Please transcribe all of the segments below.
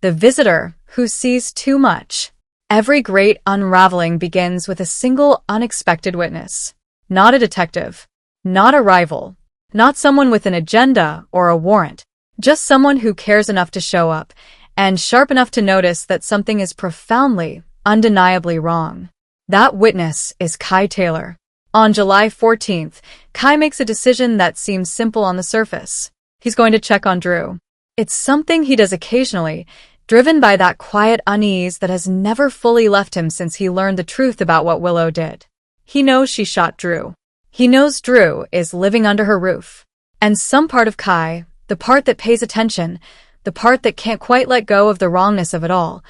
the visitor who sees too much. Every great unraveling begins with a single unexpected witness. Not a detective, not a rival, not someone with an agenda or a warrant, just someone who cares enough to show up and sharp enough to notice that something is profoundly, undeniably wrong. That witness is Kai Taylor. On July 14th, Kai makes a decision that seems simple on the surface. He's going to check on Drew. It's something he does occasionally, driven by that quiet unease that has never fully left him since he learned the truth about what Willow did. He knows she shot Drew. He knows Drew is living under her roof. And some part of Kai, the part that pays attention, the part that can't quite let go of the wrongness of it all,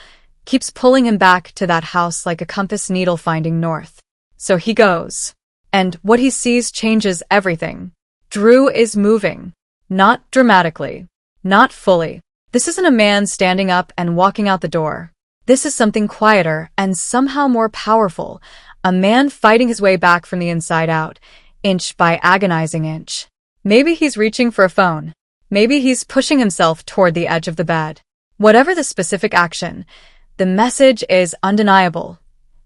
keeps pulling him back to that house like a compass needle finding north. So he goes. And what he sees changes everything. Drew is moving. Not dramatically. Not fully. This isn't a man standing up and walking out the door. This is something quieter and somehow more powerful. A man fighting his way back from the inside out, inch by agonizing inch. Maybe he's reaching for a phone. Maybe he's pushing himself toward the edge of the bed. Whatever the specific action, the message is undeniable.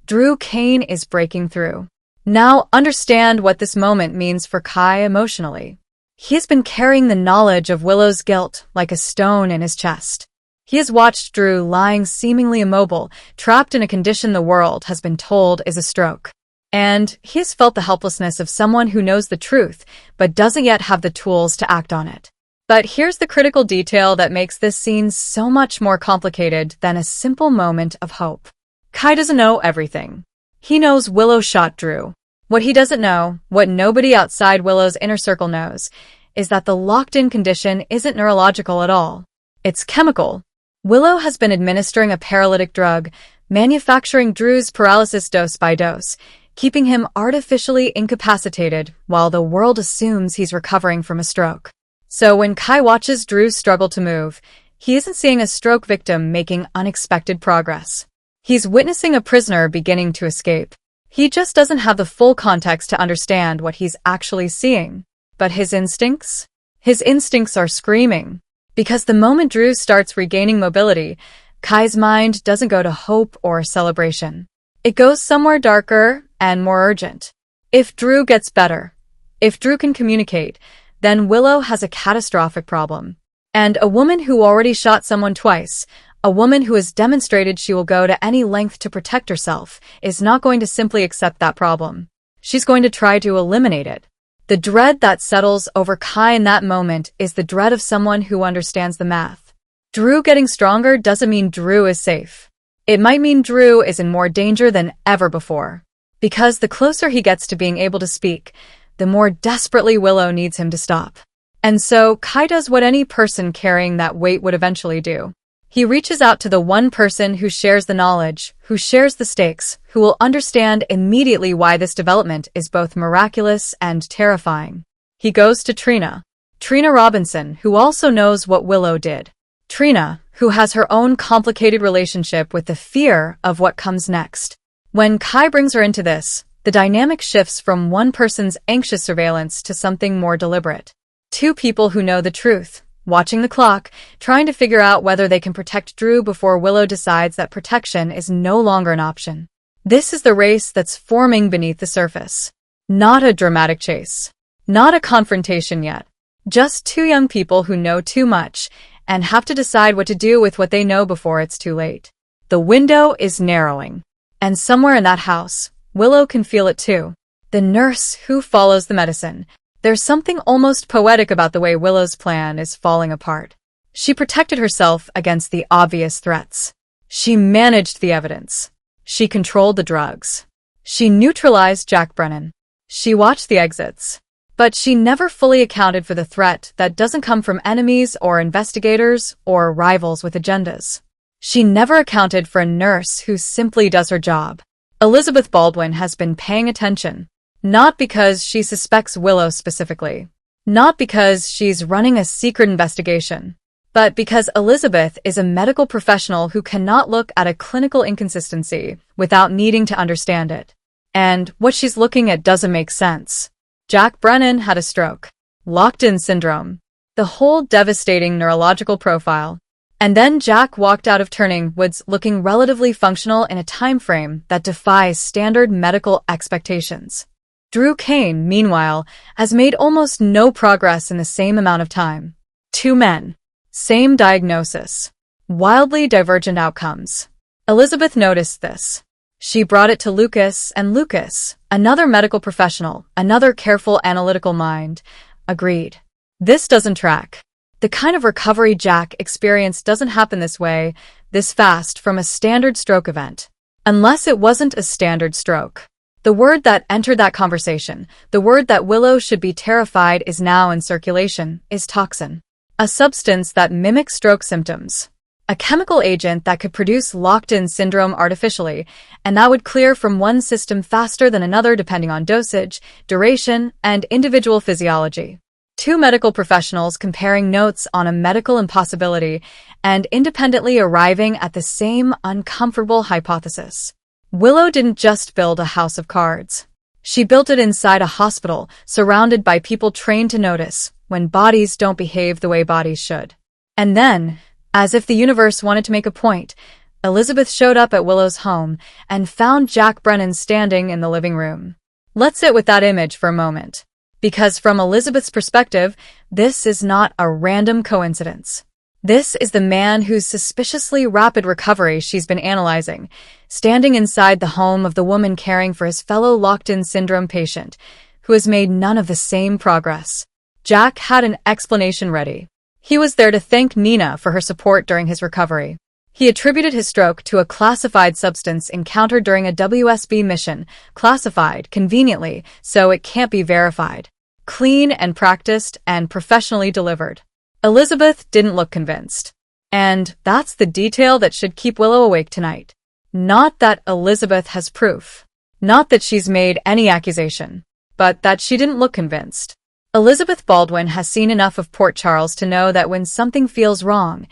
Drew Kane is breaking through. Now understand what this moment means for Kai emotionally. He has been carrying the knowledge of Willow's guilt like a stone in his chest. He has watched Drew lying seemingly immobile, trapped in a condition the world has been told is a stroke. And he has felt the helplessness of someone who knows the truth, but doesn't yet have the tools to act on it. But here's the critical detail that makes this scene so much more complicated than a simple moment of hope. Kai doesn't know everything. He knows Willow shot Drew. What he doesn't know, what nobody outside Willow's inner circle knows, is that the locked-in condition isn't neurological at all. It's chemical. Willow has been administering a paralytic drug, manufacturing Drew's paralysis dose by dose, keeping him artificially incapacitated while the world assumes he's recovering from a stroke. So when Kai watches Drew struggle to move, he isn't seeing a stroke victim making unexpected progress. He's witnessing a prisoner beginning to escape. He just doesn't have the full context to understand what he's actually seeing. But his instincts? His instincts are screaming. Because the moment Drew starts regaining mobility, Kai's mind doesn't go to hope or celebration. It goes somewhere darker and more urgent. If Drew gets better, if Drew can communicate, then Willow has a catastrophic problem. And a woman who already shot someone twice, a woman who has demonstrated she will go to any length to protect herself, is not going to simply accept that problem. She's going to try to eliminate it. The dread that settles over Kai in that moment is the dread of someone who understands the math. Drew getting stronger doesn't mean Drew is safe. It might mean Drew is in more danger than ever before. Because the closer he gets to being able to speak, the more desperately Willow needs him to stop. And so Kai does what any person carrying that weight would eventually do. He reaches out to the one person who shares the knowledge, who shares the stakes, who will understand immediately why this development is both miraculous and terrifying. He goes to Trina. Trina Robinson, who also knows what Willow did. Trina, who has her own complicated relationship with the fear of what comes next. When Kai brings her into this, the dynamic shifts from one person's anxious surveillance to something more deliberate. Two people who know the truth, watching the clock, trying to figure out whether they can protect Drew before Willow decides that protection is no longer an option. This is the race that's forming beneath the surface. Not a dramatic chase. Not a confrontation yet. Just two young people who know too much and have to decide what to do with what they know before it's too late. The window is narrowing. And somewhere in that house, Willow can feel it too. The nurse who follows the medicine. There's something almost poetic about the way Willow's plan is falling apart. She protected herself against the obvious threats. She managed the evidence. She controlled the drugs. She neutralized Jack Brennan. She watched the exits. But she never fully accounted for the threat that doesn't come from enemies or investigators or rivals with agendas. She never accounted for a nurse who simply does her job. Elizabeth Baldwin has been paying attention. Not because she suspects Willow specifically. Not because she's running a secret investigation. But because Elizabeth is a medical professional who cannot look at a clinical inconsistency without needing to understand it. And what she's looking at doesn't make sense. Jack Brennan had a stroke. Locked-in syndrome. The whole devastating neurological profile. And then Jack walked out of Turning Woods looking relatively functional in a time frame that defies standard medical expectations. Drew Kane, meanwhile, has made almost no progress in the same amount of time. Two men. Same diagnosis. Wildly divergent outcomes. Elizabeth noticed this. She brought it to Lucas, and Lucas, another medical professional, another careful analytical mind, agreed. This doesn't track. The kind of recovery Jack experienced doesn't happen this way, this fast from a standard stroke event. Unless it wasn't a standard stroke. The word that entered that conversation, the word that Willow should be terrified is now in circulation, is toxin. A substance that mimics stroke symptoms. A chemical agent that could produce locked-in syndrome artificially, and that would clear from one system faster than another depending on dosage, duration, and individual physiology. Two medical professionals comparing notes on a medical impossibility and independently arriving at the same uncomfortable hypothesis. Willow didn't just build a house of cards. She built it inside a hospital, surrounded by people trained to notice when bodies don't behave the way bodies should. And then, as if the universe wanted to make a point, Elizabeth showed up at Willow's home and found Jack Brennan standing in the living room. Let's sit with that image for a moment. Because from Elizabeth's perspective, this is not a random coincidence. This is the man whose suspiciously rapid recovery she's been analyzing, standing inside the home of the woman caring for his fellow locked-in syndrome patient, who has made none of the same progress. Jack had an explanation ready. He was there to thank Nina for her support during his recovery. He attributed his stroke to a classified substance encountered during a WSB mission, classified, conveniently, so it can't be verified. Clean and practiced and professionally delivered. Elizabeth didn't look convinced. And that's the detail that should keep Willow awake tonight. Not that Elizabeth has proof. Not that she's made any accusation. But that she didn't look convinced. Elizabeth Baldwin has seen enough of Port Charles to know that when something feels wrong,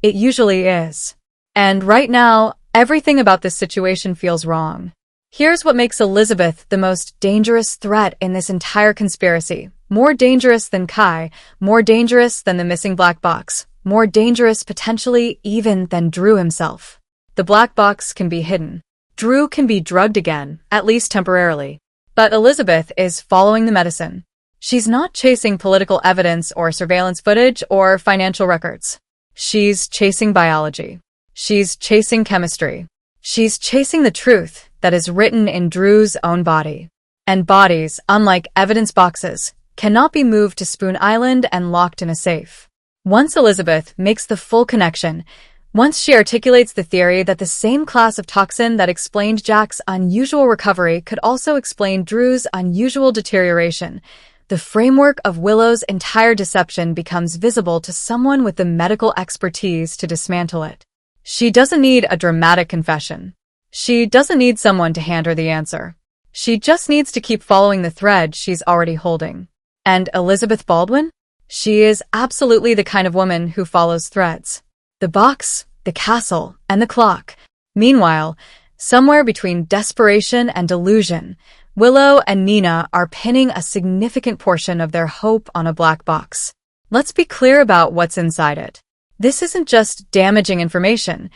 it usually is. And right now, everything about this situation feels wrong. Here's what makes Elizabeth the most dangerous threat in this entire conspiracy. More dangerous than Kai, more dangerous than the missing black box, more dangerous potentially even than Drew himself. The black box can be hidden. Drew can be drugged again, at least temporarily. But Elizabeth is following the medicine. She's not chasing political evidence or surveillance footage or financial records. She's chasing biology. She's chasing chemistry. She's chasing the truth that is written in Drew's own body. And bodies, unlike evidence boxes, cannot be moved to Spoon Island and locked in a safe. Once Elizabeth makes the full connection, once she articulates the theory that the same class of toxin that explained Jack's unusual recovery could also explain Drew's unusual deterioration, the framework of Willow's entire deception becomes visible to someone with the medical expertise to dismantle it. She doesn't need a dramatic confession. She doesn't need someone to hand her the answer. She just needs to keep following the thread she's already holding. And Elizabeth Baldwin? She is absolutely the kind of woman who follows threads. The box, the castle, and the clock. Meanwhile, somewhere between desperation and delusion, Willow and Nina are pinning a significant portion of their hope on a black box. Let's be clear about what's inside it. This isn't just damaging information.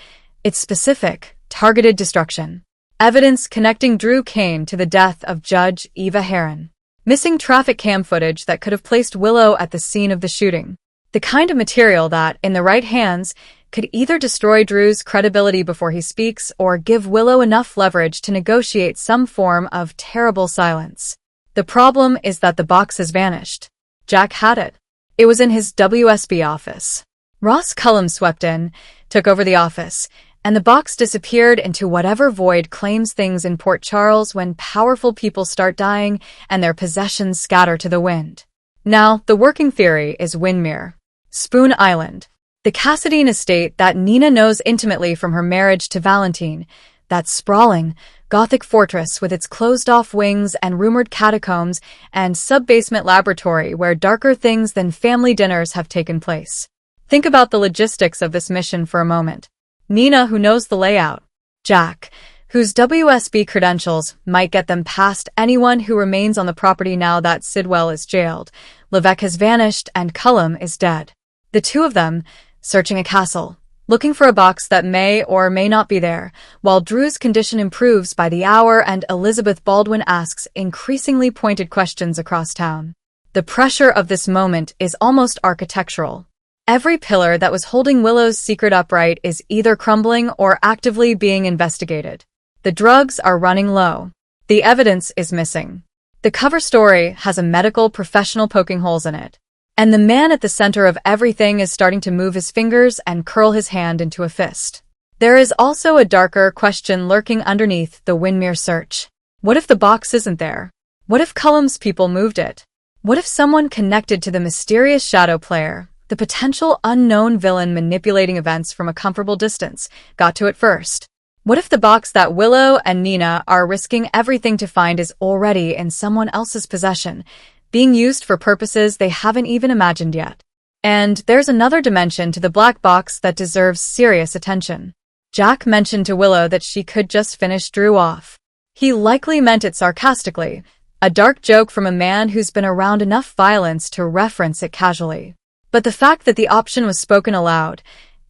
It's specific, targeted destruction. Evidence connecting Drew Kane to the death of Judge Eva Heron. Missing traffic cam footage that could have placed Willow at the scene of the shooting. The kind of material that, in the right hands, could either destroy Drew's credibility before he speaks or give Willow enough leverage to negotiate some form of terrible silence. The problem is that the box has vanished. Jack had it. It was in his WSB office. Ross Cullum swept in, took over the office, and the box disappeared into whatever void claims things in Port Charles when powerful people start dying and their possessions scatter to the wind. Now, the working theory is Windmere. Spoon Island. The Cassadine estate that Nina knows intimately from her marriage to Valentine, that sprawling, Gothic fortress with its closed-off wings and rumored catacombs and sub-basement laboratory where darker things than family dinners have taken place. Think about the logistics of this mission for a moment. Nina, who knows the layout. Jack, whose WSB credentials might get them past anyone who remains on the property now that Sidwell is jailed. Levesque has vanished and Cullum is dead. The two of them, searching a castle, looking for a box that may or may not be there, while Drew's condition improves by the hour and Elizabeth Baldwin asks increasingly pointed questions across town. The pressure of this moment is almost architectural. Every pillar that was holding Willow's secret upright is either crumbling or actively being investigated. The drugs are running low. The evidence is missing. The cover story has a medical professional poking holes in it. And the man at the center of everything is starting to move his fingers and curl his hand into a fist. There is also a darker question lurking underneath the Windermere search. What if the box isn't there? What if Cullum's people moved it? What if someone connected to the mysterious shadow player, the potential unknown villain manipulating events from a comfortable distance, got to it first? What if the box that Willow and Nina are risking everything to find is already in someone else's possession, being used for purposes they haven't even imagined yet? And there's another dimension to the black box that deserves serious attention. Jack mentioned to Willow that she could just finish Drew off. He likely meant it sarcastically, a dark joke from a man who's been around enough violence to reference it casually. But the fact that the option was spoken aloud,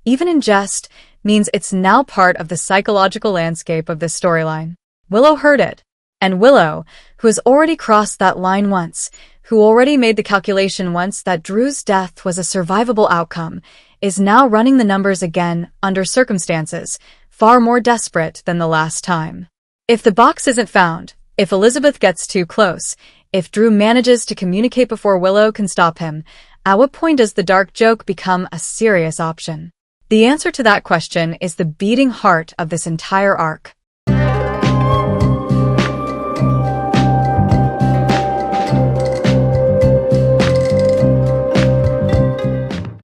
even in jest, means it's now part of the psychological landscape of this storyline. Willow heard it. And Willow, who has already crossed that line once, who already made the calculation once that Drew's death was a survivable outcome, is now running the numbers again under circumstances far more desperate than the last time. If the box isn't found, if Elizabeth gets too close, if Drew manages to communicate before Willow can stop him, at what point does the dark joke become a serious option? The answer to that question is the beating heart of this entire arc.